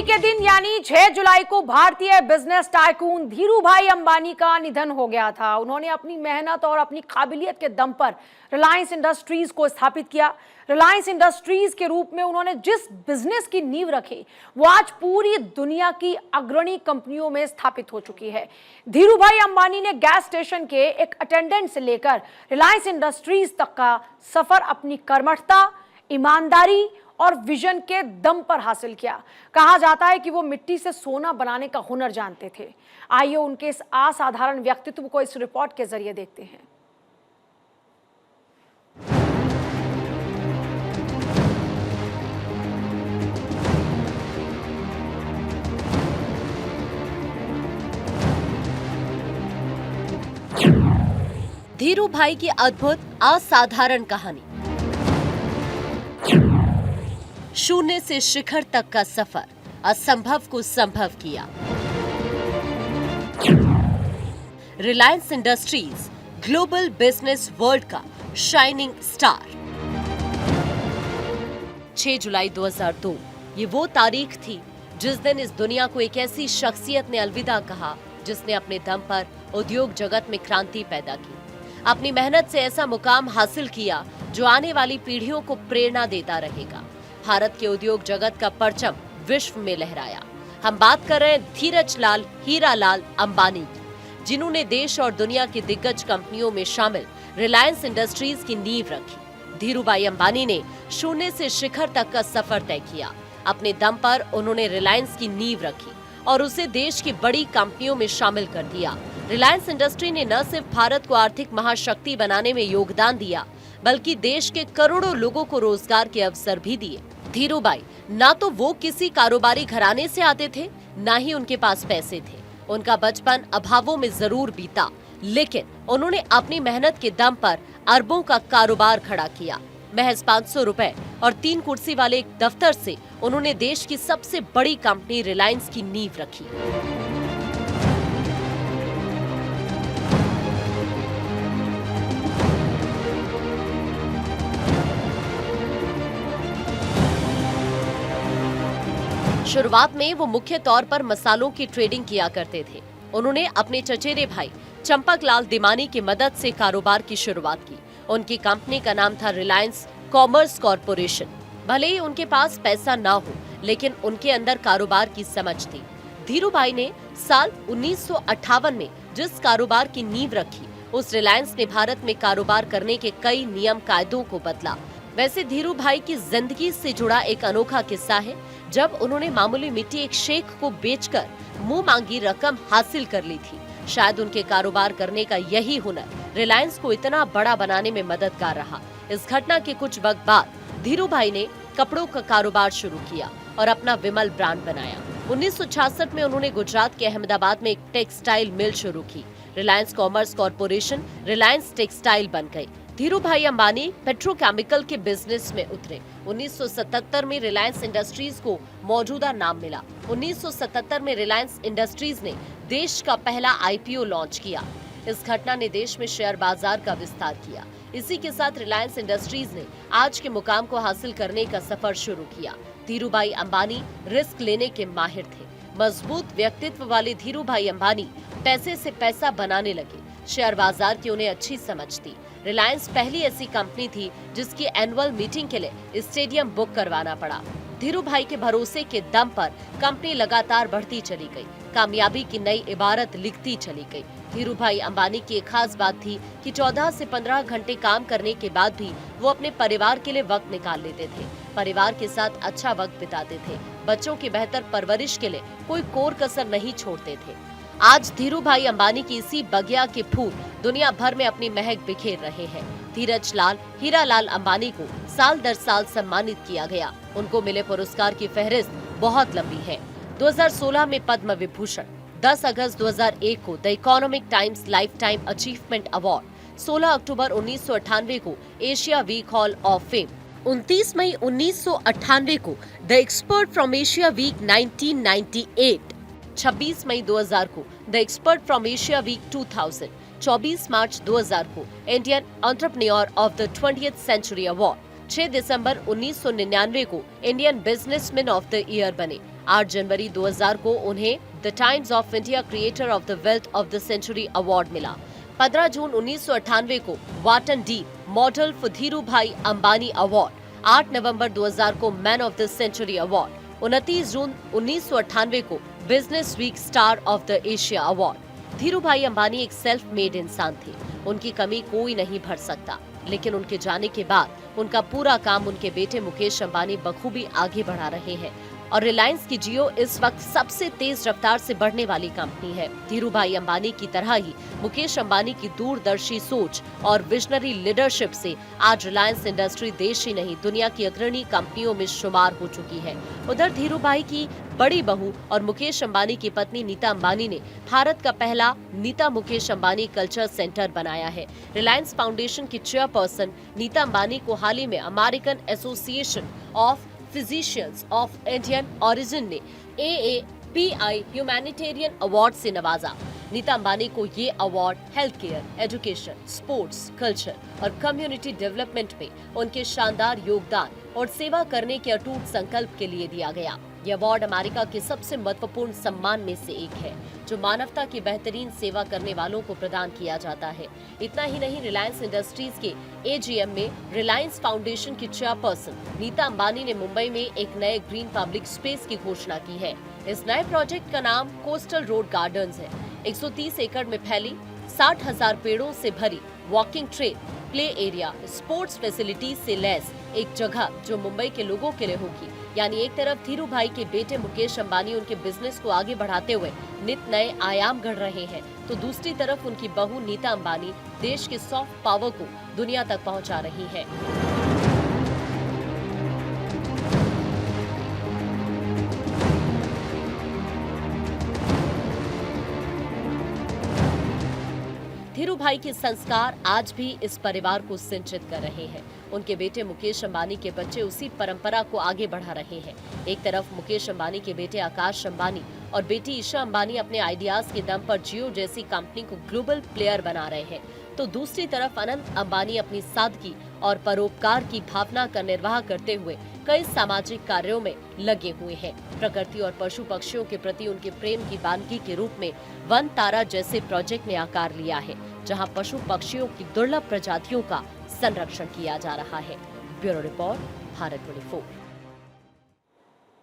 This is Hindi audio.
के दिन यानी 6 जुलाई को भारतीय बिजनेस टाइकून धीरूभाई अंबानी का निधन हो गया था। उन्होंने अपनी मेहनत और अपनी काबिलियत के दम पर रिलायंस इंडस्ट्रीज को स्थापित किया। रिलायंस इंडस्ट्रीज के रूप में उन्होंने जिस बिजनेस की नींव रखी वो आज पूरी दुनिया की अग्रणी कंपनियों में स्थापित हो चुकी है। धीरूभाई अंबानी ने गैस स्टेशन के एक अटेंडेंट से लेकर रिलायंस इंडस्ट्रीज तक का सफर अपनी कर्मठता, ईमानदारी और विजन के दम पर हासिल किया। कहा जाता है कि वो मिट्टी से सोना बनाने का हुनर जानते थे। आइए उनके इस असाधारण व्यक्तित्व को इस रिपोर्ट के जरिए देखते हैं। धीरूभाई की अद्भुत असाधारण कहानी। शून्य से शिखर तक का सफर, असंभव को संभव किया। Reliance industries global business world का शाइनिंग स्टार। 6 जुलाई 2002 ये वो तारीख थी जिस दिन इस दुनिया को एक ऐसी शख्सियत ने अलविदा कहा जिसने अपने दम पर उद्योग जगत में क्रांति पैदा की, अपनी मेहनत से ऐसा मुकाम हासिल किया जो आने वाली पीढ़ियों को प्रेरणा देता रहेगा। भारत के उद्योग जगत का परचम विश्व में लहराया। हम बात कर रहे हैं धीरज लाल हीरालाल अंबानी की, जिन्होंने देश और दुनिया की दिग्गज कंपनियों में शामिल रिलायंस इंडस्ट्रीज की नींव रखी। धीरूभाई अंबानी ने शून्य से शिखर तक का सफर तय किया। अपने दम पर उन्होंने रिलायंस की नींव रखी और उसे देश की बड़ी कंपनियों में शामिल कर दिया। रिलायंस इंडस्ट्री ने न सिर्फ भारत को आर्थिक महाशक्ति बनाने में योगदान दिया, बल्कि देश के करोड़ों लोगों को रोजगार के अवसर भी दिए। धीरूभाई ना तो वो किसी कारोबारी घराने से आते थे, ना ही उनके पास पैसे थे। उनका बचपन अभावों में जरूर बीता, लेकिन उन्होंने अपनी मेहनत के दम पर अरबों का कारोबार खड़ा किया। महज 500 रुपए और 3 कुर्सी वाले एक दफ्तर से उन्होंने देश की सबसे बड़ी कंपनी रिलायंस की नींव रखी। शुरुआत में वो मुख्य तौर पर मसालों की ट्रेडिंग किया करते थे। उन्होंने अपने चचेरे भाई चंपक लाल दिमानी की मदद से कारोबार की शुरुआत की। उनकी कंपनी का नाम था रिलायंस कॉमर्स कॉरपोरेशन। भले ही उनके पास पैसा ना हो, लेकिन उनके अंदर कारोबार की समझ थी। धीरूभाई ने साल 1958 में जिस कारोबार की नींव रखी, उस रिलायंस ने भारत में कारोबार करने के कई नियम कायदों को बदला। वैसे धीरूभाई की जिंदगी से जुड़ा एक अनोखा किस्सा है, जब उन्होंने मामूली मिट्टी एक शेख को बेचकर मुंह मांगी रकम हासिल कर ली थी। शायद उनके कारोबार करने का यही हुनर रिलायंस को इतना बड़ा बनाने में मददगार रहा। इस घटना के कुछ वक्त बाद धीरूभाई ने कपड़ों का कारोबार शुरू किया और अपना विमल ब्रांड बनाया। 1966 में उन्होंने गुजरात के अहमदाबाद में एक टेक्सटाइल मिल शुरू की। Reliance commerce corporation Reliance textile बन गई। धीरूभाई अंबानी पेट्रोकेमिकल के बिजनेस में उतरे। 1977 में रिलायंस इंडस्ट्रीज को मौजूदा नाम मिला। 1977 में रिलायंस इंडस्ट्रीज ने देश का पहला आईपीओ लॉन्च किया। इस घटना ने देश में शेयर बाजार का विस्तार किया। इसी के साथ रिलायंस इंडस्ट्रीज ने आज के मुकाम को हासिल करने का सफर शुरू किया। धीरूभाई अंबानी रिस्क लेने के माहिर थे। मजबूत व्यक्तित्व वाले धीरूभाई अंबानी पैसे से पैसा बनाने लगे। शेयर बाजार की उन्हें अच्छी समझ थी। रिलायंस पहली ऐसी कंपनी थी जिसकी एनुअल मीटिंग के लिए स्टेडियम बुक करवाना पड़ा। धीरूभाई के भरोसे के दम पर कंपनी लगातार बढ़ती चली गई, कामयाबी की नई इबारत लिखती चली गई। धीरूभाई अंबानी की एक खास बात थी कि 14 से 15 घंटे काम करने के बाद भी वो अपने परिवार के लिए वक्त निकाल लेते थे। परिवार के साथ अच्छा वक्त बिताते थे। बच्चों की बेहतर परवरिश के लिए कोई कोर कसर नहीं छोड़ते थे। आज धीरूभाई अंबानी की इसी बगिया के फूल दुनिया भर में अपनी महक बिखेर रहे हैं। धीरज लाल हीरालाल अंबानी को साल दर साल सम्मानित किया गया। उनको मिले पुरस्कार की फहरिस्त बहुत लंबी है। 2016 में पद्म विभूषण, 10 अगस्त 2001 को the Economic Times lifetime achievement award, 16 अक्टूबर 1998 को Asia Week hall of fame, 29 मई 1998 को the expert from Asia Week 1998, 26 मई 2000 को the expert from Asia Week 2000, 24 मार्च 2000 को Indian entrepreneur of the 20th century award, 6 दिसंबर 1999 को Indian businessman of the year बने। 8 जनवरी 2000 को उन्हें the Times of India creator of the wealth of the century award मिला। 15 जून 1998 को Wharton D medal for Dhirubhai Ambani award, 8 नवंबर 2000 को man of the century award, 29 जून 1998 को Business Week star of the Asia award. Dhirubhai Ambani एक सेल्फ मेड इंसान थे, उनकी कमी कोई नहीं भर सकता, लेकिन उनके जाने के बाद उनका पूरा काम उनके बेटे मुकेश अंबानी बखूबी आगे बढ़ा रहे हैं और रिलायंस की जियो इस वक्त सबसे तेज रफ्तार से बढ़ने वाली कंपनी है। धीरू भाई अंबानी की तरह ही मुकेश अंबानी की दूरदर्शी सोच और विजनरी लीडरशिप से आज रिलायंस इंडस्ट्री देश ही नहीं दुनिया की अग्रणी कंपनियों में शुमार हो चुकी है। उधर धीरू भाई की बड़ी बहू और मुकेश अंबानी की पत्नी नीता अंबानी ने भारत का पहला नीता मुकेश अंबानी कल्चर सेंटर बनाया है। रिलायंस फाउंडेशन की चेयरपर्सन नीता अंबानी को हाल ही में American association of physicians of Indian origin ने AAPI ह्यूमैनिटेरियन अवार्ड से नवाजा। नीता अंबानी को ये award health care, education, sports, culture और कम्युनिटी डेवलपमेंट में उनके शानदार योगदान और सेवा करने के अटूट संकल्प के लिए दिया गया। यह अवार्ड अमेरिका के सबसे महत्वपूर्ण सम्मान में से एक है, जो मानवता की बेहतरीन सेवा करने वालों को प्रदान किया जाता है। इतना ही नहीं, रिलायंस इंडस्ट्रीज के AGM में रिलायंस फाउंडेशन की चेयरपर्सन नीता अंबानी ने मुंबई में एक नए ग्रीन पब्लिक स्पेस की घोषणा की है। इस नए प्रोजेक्ट का नाम कोस्टल रोड गार्डन्स है। 130 एकड़ में फैली 60,000 पेड़ों से भरी walking trail, play area, sports facilities से लैस एक जगह जो मुंबई के लोगों के लिए होगी। यानी एक तरफ धीरू भाई के बेटे मुकेश अंबानी उनके बिजनेस को आगे बढ़ाते हुए नित नए आयाम गढ़ रहे हैं, तो दूसरी तरफ उनकी बहू नीता अंबानी देश के सॉफ्ट पावर को दुनिया तक पहुंचा रही है। धीरू भाई के संस्कार आज भी इस परिवार को सिंचित कर रहे हैं। उनके बेटे मुकेश अंबानी के बच्चे उसी परंपरा को आगे बढ़ा रहे हैं। एक तरफ मुकेश अंबानी के बेटे आकाश अंबानी और बेटी ईशा अंबानी अपने आइडियाज के दम पर जियो जैसी कंपनी को ग्लोबल प्लेयर बना रहे हैं, तो दूसरी तरफ अनंत अंबानी अपनी सादगी और परोपकार की भावना का निर्वाह करते हुए कई सामाजिक कार्यों में लगे हुए हैं। प्रकृति और पशु पक्षियों के प्रति उनके प्रेम की वानगी के रूप में वन तारा जैसे प्रोजेक्ट ने आकार लिया है, जहां पशु पक्षियों की दुर्लभ प्रजातियों का संरक्षण किया जा रहा है। Bureau report, Bharat 24।